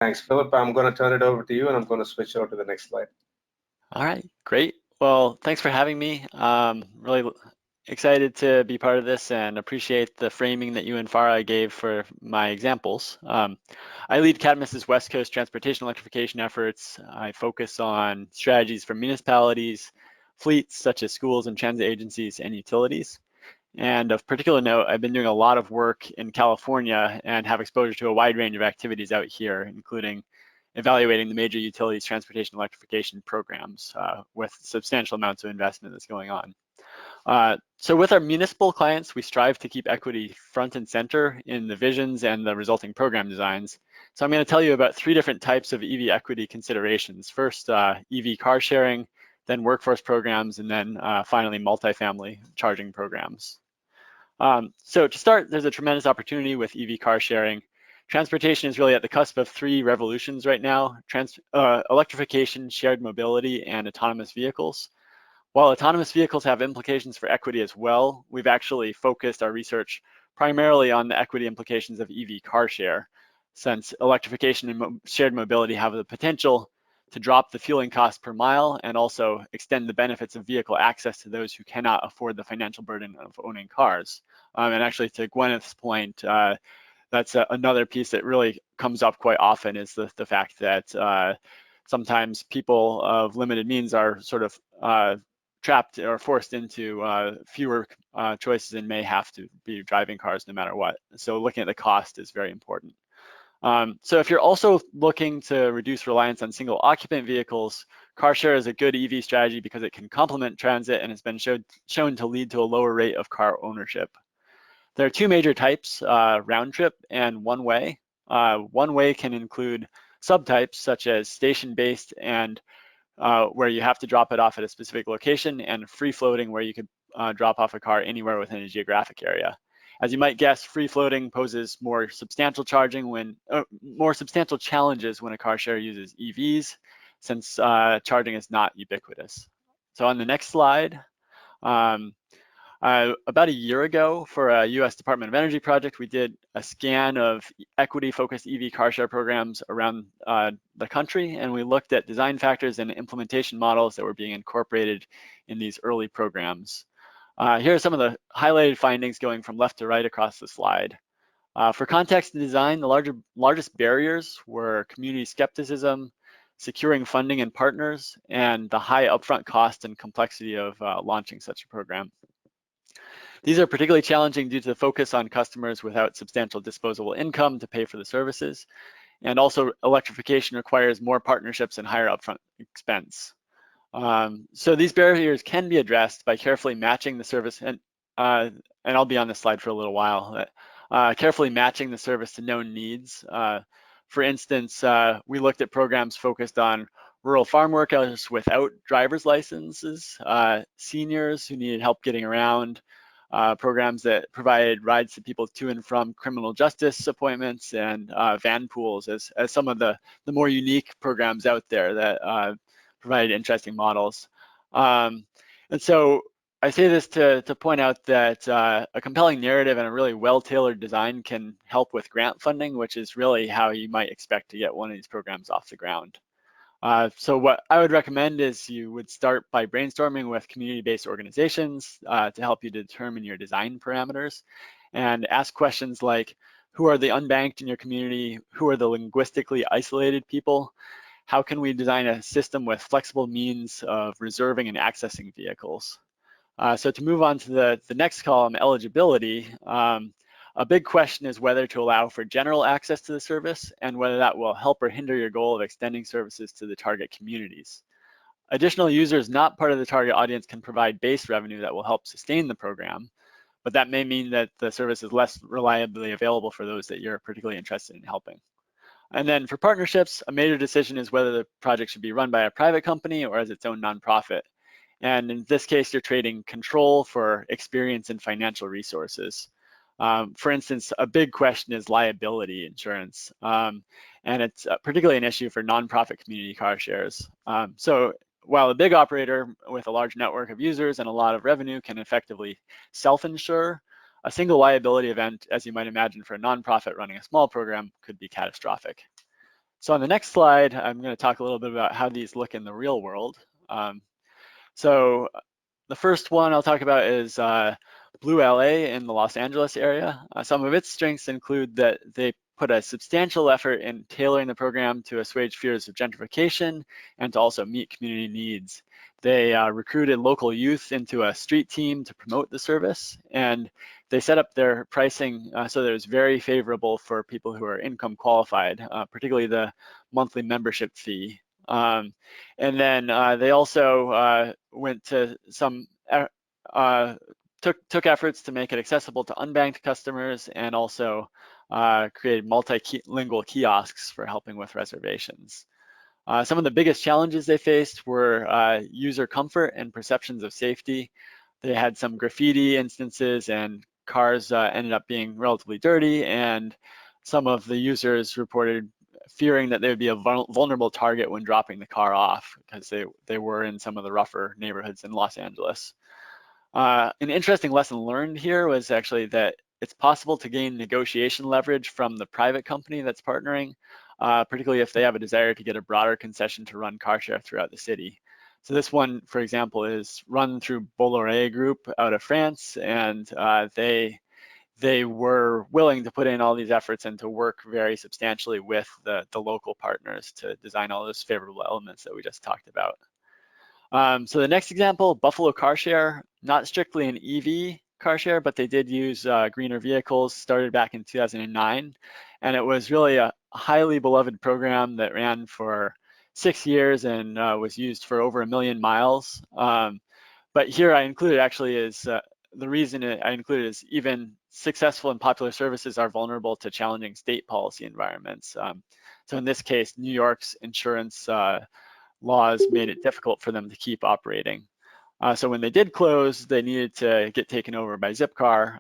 Thanks, Philip. I'm going to turn it over to you, and I'm going to switch over to the next slide. All right, great. Well, thanks for having me. Really excited to be part of this and appreciate the framing that you and Farah gave for my examples. I lead Cadmus's West Coast transportation electrification efforts. I focus on strategies for municipalities, fleets such as schools and transit agencies, and utilities. And of particular note, I've been doing a lot of work in California and have exposure to a wide range of activities out here, including evaluating the major utilities transportation electrification programs with substantial amounts of investment that's going on. So with our municipal clients, we strive to keep equity front and center in the visions and the resulting program designs. So I'm going to tell you about 3 different types of EV equity considerations. First, EV car sharing, then workforce programs, and then finally multifamily charging programs. So to start, there's a tremendous opportunity with EV car sharing. Transportation is really at the cusp of 3 revolutions right now: electrification, shared mobility, and autonomous vehicles. While autonomous vehicles have implications for equity as well, we've actually focused our research primarily on the equity implications of EV car share, since electrification and shared mobility have the potential to drop the fueling cost per mile and also extend the benefits of vehicle access to those who cannot afford the financial burden of owning cars. And actually, to Gwyneth's point, that's another piece that really comes up quite often, is the fact that sometimes people of limited means are sort of trapped or forced into fewer choices and may have to be driving cars no matter what. So looking at the cost is very important. So if you're also looking to reduce reliance on single occupant vehicles, CarShare is a good EV strategy because it can complement transit and has been shown to lead to a lower rate of car ownership. There are 2 major types, round trip and one way. One way can include subtypes such as station-based and where you have to drop it off at a specific location, and free floating, where you could drop off a car anywhere within a geographic area. As you might guess, free floating poses more substantial challenges when a car share uses EVs, since charging is not ubiquitous. So on the next slide, about a year ago, for a US Department of Energy project, we did a scan of equity-focused EV car share programs around the country, and we looked at design factors and implementation models that were being incorporated in these early programs. Here are some of the highlighted findings going from left to right across the slide. For context and design, the largest barriers were community skepticism, securing funding and partners, and the high upfront cost and complexity of launching such a program. These are particularly challenging due to the focus on customers without substantial disposable income to pay for the services. And also, electrification requires more partnerships and higher upfront expense. So these barriers can be addressed by carefully matching the service, and I'll be on this slide for a little while, carefully matching the service to known needs. For instance, we looked at programs focused on rural farm workers without driver's licenses, seniors who needed help getting around, programs that provided rides to people to and from criminal justice appointments, and van pools as some of the more unique programs out there that provided interesting models. And so I say this to point out that a compelling narrative and a really well-tailored design can help with grant funding, which is really how you might expect to get one of these programs off the ground. So what I would recommend is you would start by brainstorming with community-based organizations to help you determine your design parameters, and ask questions like, who are the unbanked in your community? Who are the linguistically isolated people? How can we design a system with flexible means of reserving and accessing vehicles? So to move on to the next column, eligibility, a big question is whether to allow for general access to the service and whether that will help or hinder your goal of extending services to the target communities. Additional users not part of the target audience can provide base revenue that will help sustain the program, but that may mean that the service is less reliably available for those that you're particularly interested in helping. And then for partnerships, a major decision is whether the project should be run by a private company or as its own nonprofit. And in this case, you're trading control for experience and financial resources. For instance, a big question is liability insurance, and it's particularly an issue for nonprofit community car shares. So while a big operator with a large network of users and a lot of revenue can effectively self-insure, a single liability event, as you might imagine for a nonprofit running a small program, could be catastrophic. So on the next slide, I'm going to talk a little bit about how these look in the real world. So the first one I'll talk about is Blue LA in the Los Angeles area. Some of its strengths include that they put a substantial effort in tailoring the program to assuage fears of gentrification and to also meet community needs. They recruited local youth into a street team to promote the service, and they set up their pricing so that it was very favorable for people who are income qualified, particularly the monthly membership fee. And then they also went to some took efforts to make it accessible to unbanked customers, and also created multilingual kiosks for helping with reservations. Some of the biggest challenges they faced were user comfort and perceptions of safety. They had some graffiti instances, and cars ended up being relatively dirty, and some of the users reported fearing that they would be a vulnerable target when dropping the car off, because they were in some of the rougher neighborhoods in Los Angeles. An interesting lesson learned here was actually that it's possible to gain negotiation leverage from the private company that's partnering, particularly if they have a desire to get a broader concession to run CarShare throughout the city. So this one, for example, is run through Bolloré Group out of France, and they were willing to put in all these efforts and to work very substantially with the local partners to design all those favorable elements that we just talked about. So the next example, Buffalo CarShare, not strictly an EV CarShare, but they did use greener vehicles, started back in 2009. And it was really a highly beloved program that ran for 6 years and was used for over 1 million miles. But here I included actually is, the reason I included is even successful and popular services are vulnerable to challenging state policy environments. So in this case, New York's insurance laws made it difficult for them to keep operating. So when they did close, they needed to get taken over by Zipcar.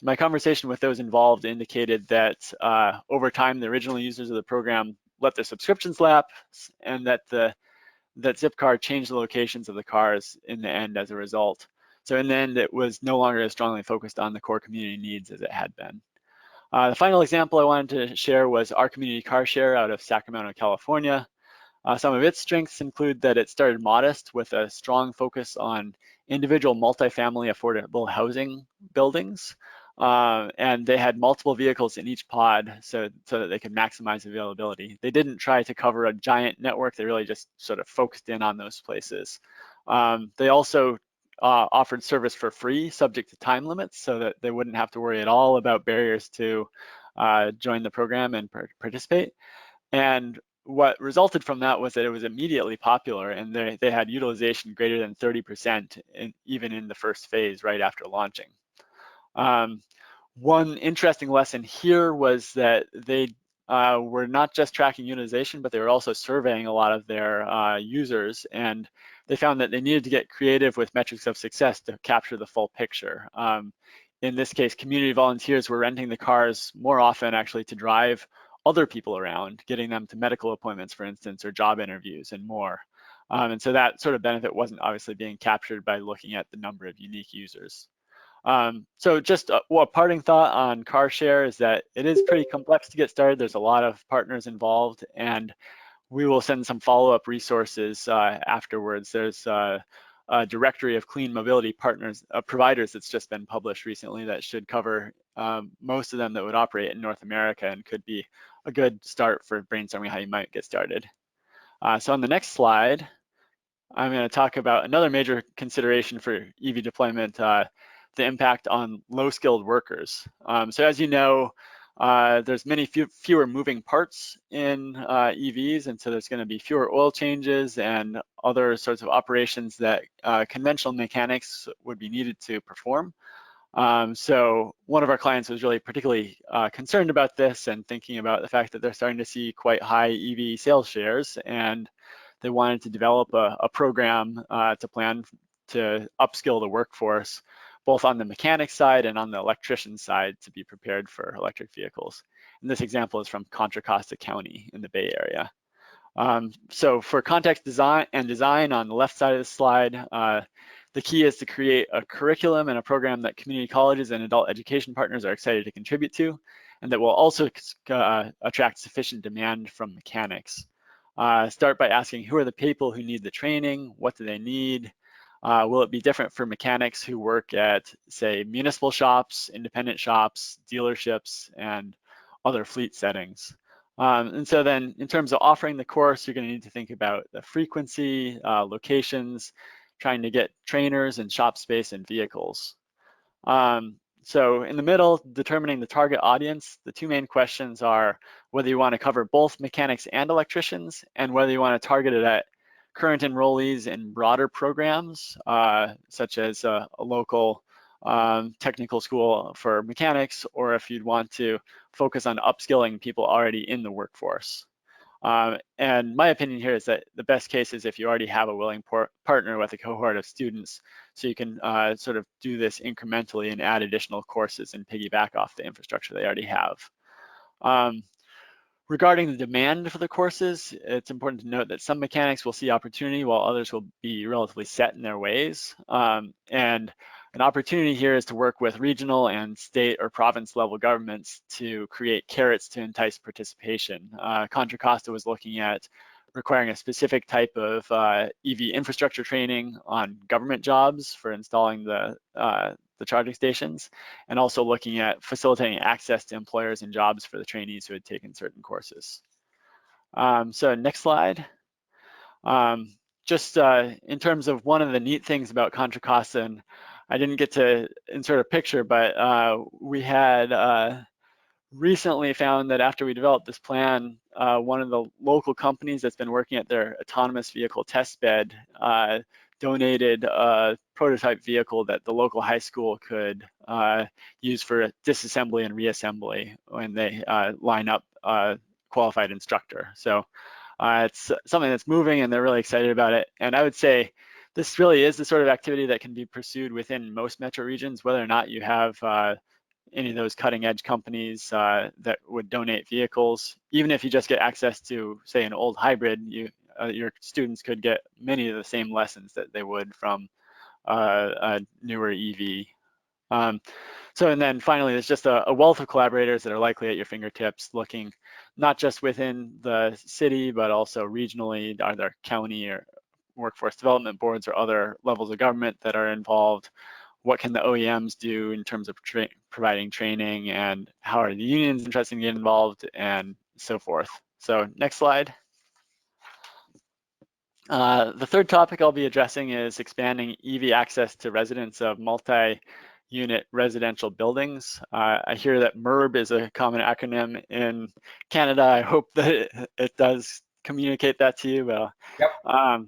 My conversation with those involved indicated that over time, the original users of the program let their subscriptions lapse, and that Zipcar changed the locations of the cars in the end as a result. So in the end, it was no longer as strongly focused on the core community needs as it had been. The final example I wanted to share was our community CarShare out of Sacramento, California. Some of its strengths include that it started modest with a strong focus on individual multifamily affordable housing buildings. And they had multiple vehicles in each pod so that they could maximize availability. They didn't try to cover a giant network. They really just sort of focused in on those places. They also offered service for free, subject to time limits, so that they wouldn't have to worry at all about barriers to join the program and participate. And what resulted from that was that it was immediately popular, and they had utilization greater than 30% even in the first phase right after launching. One interesting lesson here was that they were not just tracking utilization, but they were also surveying a lot of their users, and they found that they needed to get creative with metrics of success to capture the full picture. In this case, community volunteers were renting the cars more often actually to drive other people around, getting them to medical appointments, for instance, or job interviews and more. And so that sort of benefit wasn't obviously being captured by looking at the number of unique users. So just a parting thought on CarShare is that it is pretty complex to get started. There's a lot of partners involved, and we will send some follow-up resources afterwards. There's a directory of clean mobility partners, providers that's just been published recently that should cover most of them that would operate in North America and could be a good start for brainstorming how you might get started. So on the next slide, I'm going to talk about another major consideration for EV deployment, the impact on low-skilled workers. So as you know, there's fewer moving parts in EVs, and so there's going to be fewer oil changes and other sorts of operations that conventional mechanics would be needed to perform. So one of our clients was really particularly concerned about this and thinking about the fact that they're starting to see quite high EV sales shares, and they wanted to develop a program to plan to upskill the workforce, both on the mechanic side and on the electrician side, to be prepared for electric vehicles. And this example is from Contra Costa County in the Bay Area. So for context design on the left side of the slide, the key is to create a curriculum and a program that community colleges and adult education partners are excited to contribute to. and that will also attract sufficient demand from mechanics. Start by asking, who are the people who need the training? What do they need? Will it be different for mechanics who work at, say, municipal shops, independent shops, dealerships, and other fleet settings? And so then in terms of offering the course, you're going to need to think about the frequency, locations, trying to get trainers and shop space and vehicles. So in the middle, determining the target audience, the two main questions are whether you want to cover both mechanics and electricians, and whether you want to target it at current enrollees in broader programs, such as a local technical school for mechanics, or if you'd want to focus on upskilling people already in the workforce. And my opinion here is that the best case is if you already have a willing partner with a cohort of students, so you can sort of do this incrementally and add additional courses and piggyback off the infrastructure they already have. Regarding the demand for the courses, it's important to note that some mechanics will see opportunity while others will be relatively set in their ways. And an opportunity here is to work with regional and state or province level governments to create carrots to entice participation. Contra Costa was looking at requiring a specific type of EV infrastructure training on government jobs for installing the charging stations, and also looking at facilitating access to employers and jobs for the trainees who had taken certain courses. So next slide. Just in terms of one of the neat things about Contra Costa, and I didn't get to insert a picture, but we had recently found that after we developed this plan, one of the local companies that's been working at their autonomous vehicle test bed donated a prototype vehicle that the local high school could use for disassembly and reassembly when they line up a qualified instructor. So it's something that's moving and they're really excited about it. And I would say this really is the sort of activity that can be pursued within most metro regions, whether or not you have any of those cutting edge companies that would donate vehicles. Even if you just get access to, say, an old hybrid, your students could get many of the same lessons that they would from a newer EV. So, and then finally, there's just a wealth of collaborators that are likely at your fingertips, looking not just within the city, but also regionally. Are there county or workforce development boards or other levels of government that are involved? What can the OEMs do in terms of providing training, and how are the unions interested in getting involved, and so forth. So next slide. The third topic I'll be addressing is expanding EV access to residents of multi-unit residential buildings. I hear that MURB is a common acronym in Canada. I hope that it does communicate that to you. Well, yep.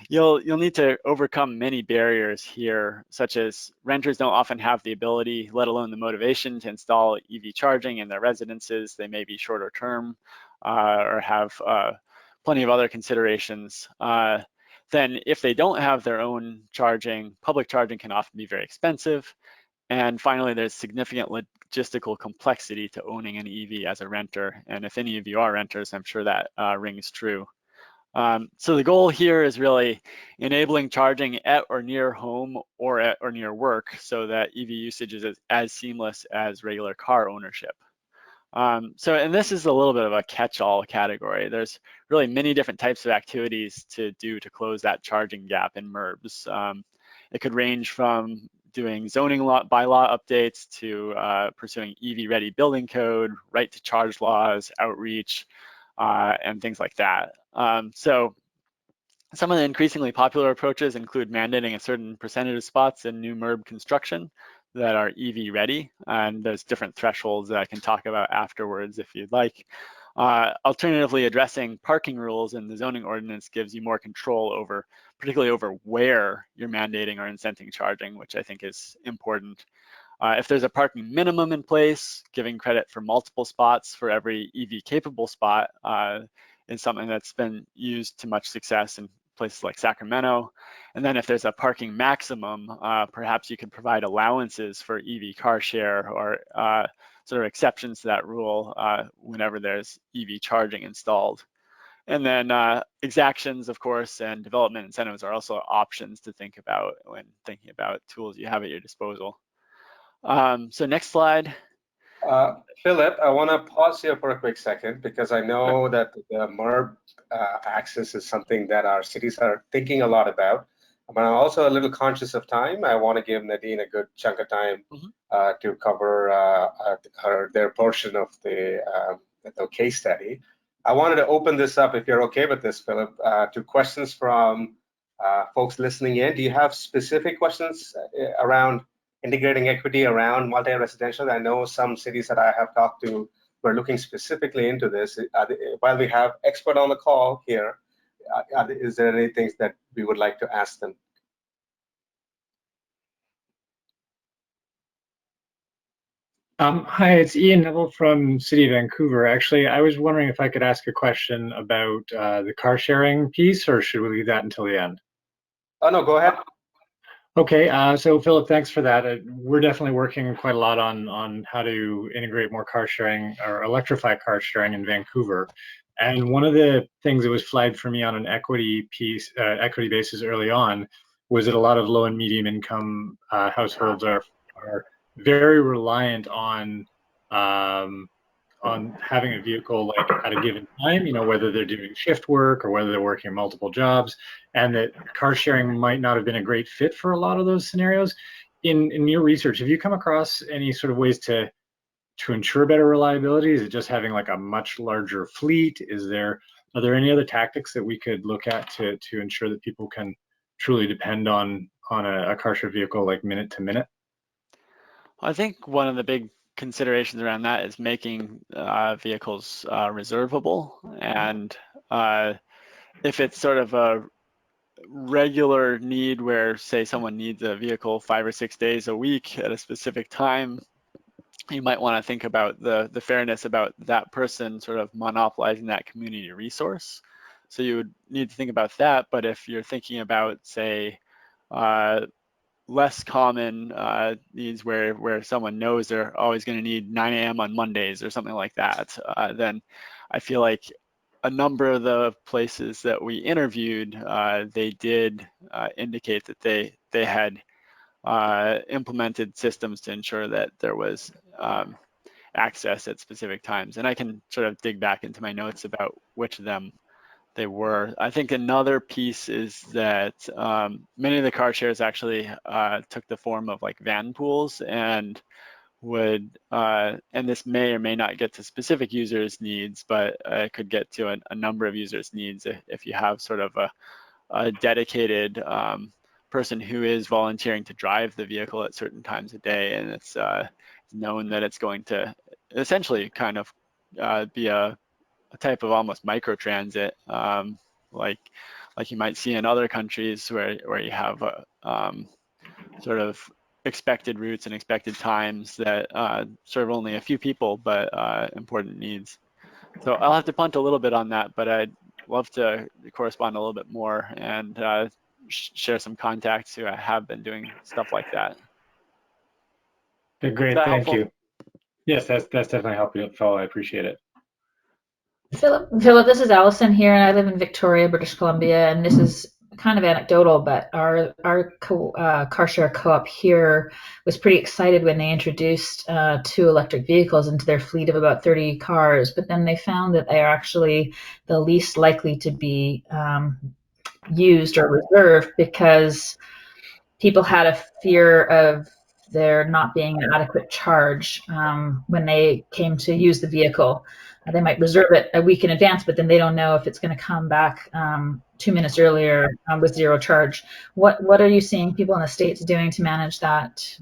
You'll need to overcome many barriers here, such as renters don't often have the ability, let alone the motivation, to install EV charging in their residences. They may be shorter term or have plenty of other considerations. Then if they don't have their own charging, public charging can often be very expensive. And finally, there's significant logistical complexity to owning an EV as a renter. And if any of you are renters, I'm sure that rings true. So the goal here is really enabling charging at or near home or at or near work, so that EV usage is as seamless as regular car ownership. And this is a little bit of a catch-all category. There's really many different types of activities to do to close that charging gap in MURBs. It could range from doing zoning bylaw updates to pursuing EV-ready building code, right to charge laws, outreach, and things like that. So some of the increasingly popular approaches include mandating a certain percentage of spots in new MURB construction that are EV ready, and there's different thresholds that I can talk about afterwards if you'd like. Alternatively, addressing parking rules in the zoning ordinance gives you more control over, particularly over where you're mandating or incenting charging, which I think is important. If there's a parking minimum in place, giving credit for multiple spots for every EV capable spot is something that's been used to much success in places like Sacramento. And then if there's a parking maximum, perhaps you could provide allowances for EV CarShare or sort of exceptions to that rule whenever there's EV charging installed. And then exactions, of course, and development incentives are also options to think about when thinking about tools you have at your disposal. So next slide. Philip, I want to pause here for a quick second because I know that the MURB access is something that our cities are thinking a lot about. But I'm also a little conscious of time. I want to give Nadine a good chunk of time to cover their portion of the case study. I wanted to open this up, if you're okay with this, Philip, to questions from folks listening in. Do you have specific questions around integrating equity around multi-residential? I know some cities that I have talked to were looking specifically into this. While we have expert on the call here, is there any things that we would like to ask them? Hi, it's Ian Neville from City of Vancouver. Actually, I was wondering if I could ask a question about the car sharing piece, or should we leave that until the end? Oh, no, go ahead. Okay, so Philip, thanks for that. We're definitely working quite a lot on how to integrate more car sharing or electrify car sharing in Vancouver. And one of the things that was flagged for me on an equity basis early on was that a lot of low and medium income households are very reliant on having a vehicle like at a given time, whether they're doing shift work or whether they're working multiple jobs, and that car sharing might not have been a great fit for a lot of those scenarios. In your research, have you come across any sort of ways to ensure better reliability? Is it just having like a much larger fleet? Are there any other tactics that we could look at to ensure that people can truly depend on a car share vehicle like minute to minute? I think one of the big considerations around that is making vehicles reservable. And if it's sort of a regular need where, say, someone needs a vehicle 5 or 6 days a week at a specific time, you might want to think about the fairness about that person sort of monopolizing that community resource. So you would need to think about that. But if you're thinking about, say, less common needs where someone knows they're always going to need 9 a.m. on Mondays or something like that, then I feel like a number of the places that we interviewed, they did indicate that they had implemented systems to ensure that there was access at specific times. And I can sort of dig back into my notes about which of them they were. I think another piece is that many of the car shares actually took the form of like van pools and would, and this may or may not get to specific users' needs, but it could get to a number of users' needs if you have sort of a dedicated person who is volunteering to drive the vehicle at certain times a day, and it's known that it's going to essentially kind of be a type of almost micro transit, like you might see in other countries where you have sort of expected routes and expected times that serve only a few people, but important needs. So I'll have to punt a little bit on that, but I'd love to correspond a little bit more and share some contacts who have been doing stuff like that. Okay, great, thank you. Yes, that's definitely helpful. I appreciate it. Philip, this is Allison here, and I live in Victoria, British Columbia, and this is kind of anecdotal, but our CarShare co-op here was pretty excited when they introduced 2 electric vehicles into their fleet of about 30 cars, but then they found that they are actually the least likely to be used or reserved because people had a fear of there not being an adequate charge when they came to use the vehicle. They might reserve it a week in advance, but then they don't know if it's going to come back 2 minutes earlier with 0 charge. What are you seeing people in the States doing to manage that?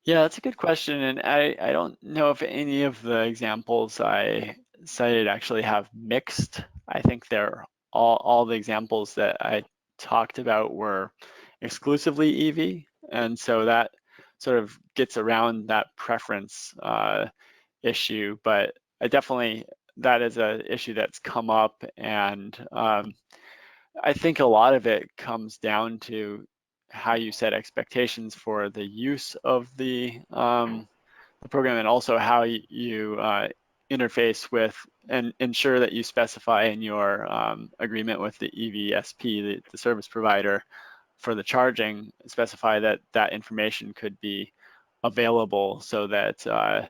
Yeah, that's a good question, and I don't know if any of the examples I cited actually have mixed. I think they're all the examples that I talked about were exclusively EV, and so that sort of gets around that preference issue. But that is an issue that's come up, and I think a lot of it comes down to how you set expectations for the use of the program, and also how you interface with and ensure that you specify in your agreement with the EVSP, the service provider, for the charging, specify that information could be available so that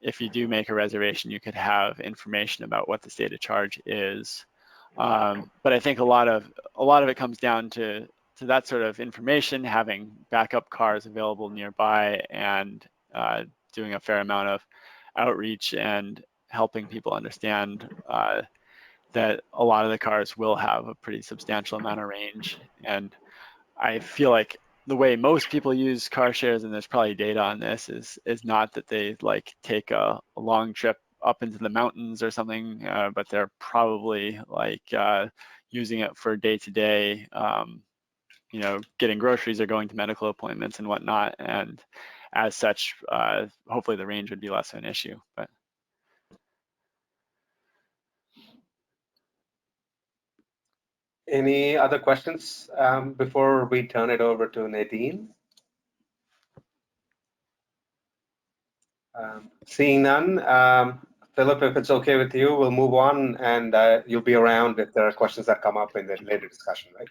if you do make a reservation, you could have information about what the state of charge is. But I think a lot of it comes down to that sort of information, having backup cars available nearby, and doing a fair amount of outreach and helping people understand that a lot of the cars will have a pretty substantial amount of range. And I feel like the way most people use car shares, and there's probably data on this, is not that they like take a long trip up into the mountains or something, but they're probably like using it for day-to-day, you know, getting groceries or going to medical appointments and whatnot. And as such, hopefully the range would be less of an issue. But any other questions before we turn it over to Nadine? Seeing none, Philip, if it's okay with you, we'll move on, and you'll be around if there are questions that come up in the later discussion, right?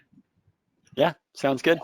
yeah, sounds good.